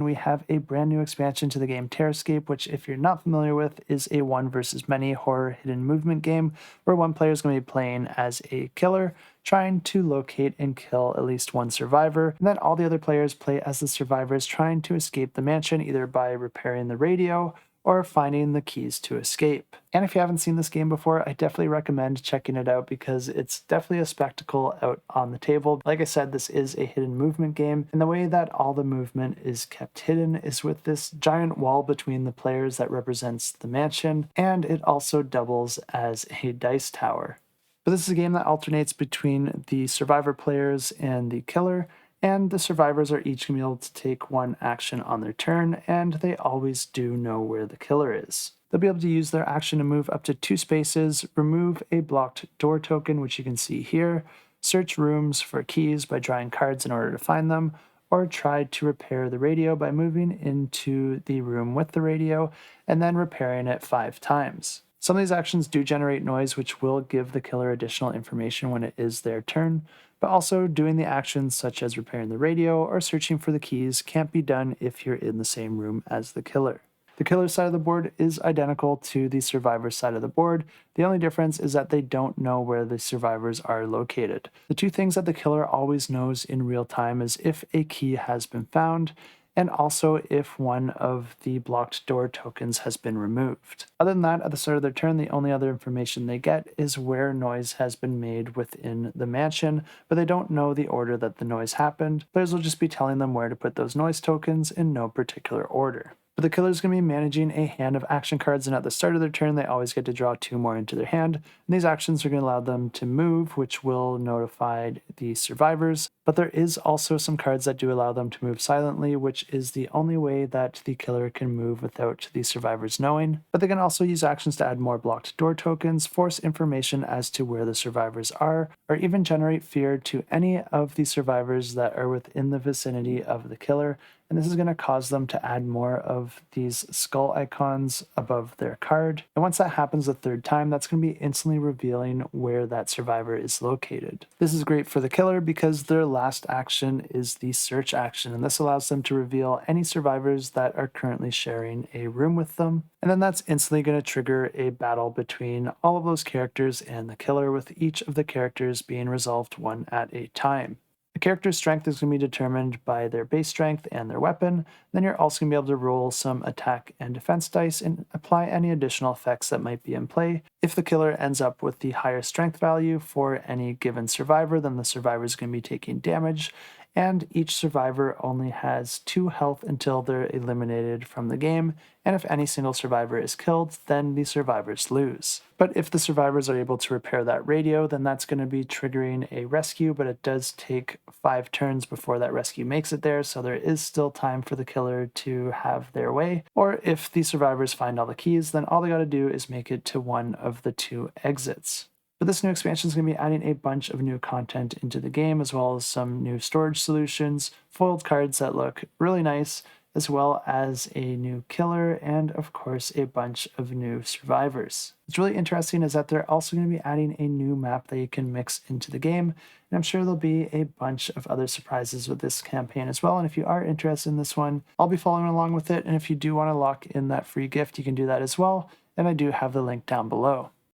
We have a brand new expansion to the game Terrorscape, which, if you're not familiar with, is a one versus many horror hidden movement game where one player is going to be playing as a killer, trying to locate and kill at least one survivor, and then all the other players play as the survivors trying to escape the mansion either by repairing the radio or finding the keys to escape. And if you haven't seen this game before, I definitely recommend checking it out because it's definitely a spectacle out on the table. Like I said, this is a hidden movement game, and the way that all the movement is kept hidden is with this giant wall between the players that represents the mansion, and it also doubles as a dice tower. But this is a game that alternates between the survivor players and the killer, and the survivors are each going to be able to take one action on their turn, and they always do know where the killer is. They'll be able to use their action to move up to 2 spaces, remove a blocked door token, which you can see here, search rooms for keys by drawing cards in order to find them, or try to repair the radio by moving into the room with the radio and then repairing it 5 times. Some of these actions do generate noise, which will give the killer additional information when it is their turn, but also doing the actions such as repairing the radio or searching for the keys can't be done if you're in the same room as the killer. The killer's side of the board is identical to the survivor's side of the board. The only difference is that they don't know where the survivors are located. The 2 things that the killer always knows in real time is if a key has been found, and also if one of the blocked door tokens has been removed. Other than that, at the start of their turn, the only other information they get is where noise has been made within the mansion, but they don't know the order that the noise happened. Players will just be telling them where to put those noise tokens in no particular order. But the killer is going to be managing a hand of action cards, and at the start of their turn, they always get to draw 2 more into their hand. And these actions are going to allow them to move, which will notify the survivors. But there is also some cards that do allow them to move silently, which is the only way that the killer can move without the survivors knowing. But they can also use actions to add more blocked door tokens, force information as to where the survivors are, or even generate fear to any of the survivors that are within the vicinity of the killer. And this is going to cause them to add more of these skull icons above their card. And once that happens the 3rd time, that's going to be instantly revealing where that survivor is located. This is great for the killer because their last action is the search action, and this allows them to reveal any survivors that are currently sharing a room with them. And then that's instantly going to trigger a battle between all of those characters and the killer, with each of the characters being resolved one at a time. The character's strength is going to be determined by their base strength and their weapon. Then you're also going to be able to roll some attack and defense dice and apply any additional effects that might be in play. If the killer ends up with the higher strength value for any given survivor, then the survivor is going to be taking damage, and each survivor only has 2 health until they're eliminated from the game, and if any single survivor is killed, then the survivors lose. But if the survivors are able to repair that radio, then that's going to be triggering a rescue, but it does take 5 turns before that rescue makes it there, so there is still time for the killer to have their way. Or if the survivors find all the keys, then all they gotta do is make it to one of the 2 exits. But this new expansion is going to be adding a bunch of new content into the game, as well as some new storage solutions, foiled cards that look really nice, as well as a new killer, and of course a bunch of new survivors. What's really interesting is that they're also going to be adding a new map that you can mix into the game, and I'm sure there'll be a bunch of other surprises with this campaign as well. And if you are interested in this one, I'll be following along with it, and if you do want to lock in that free gift, you can do that as well, and I do have the link down below.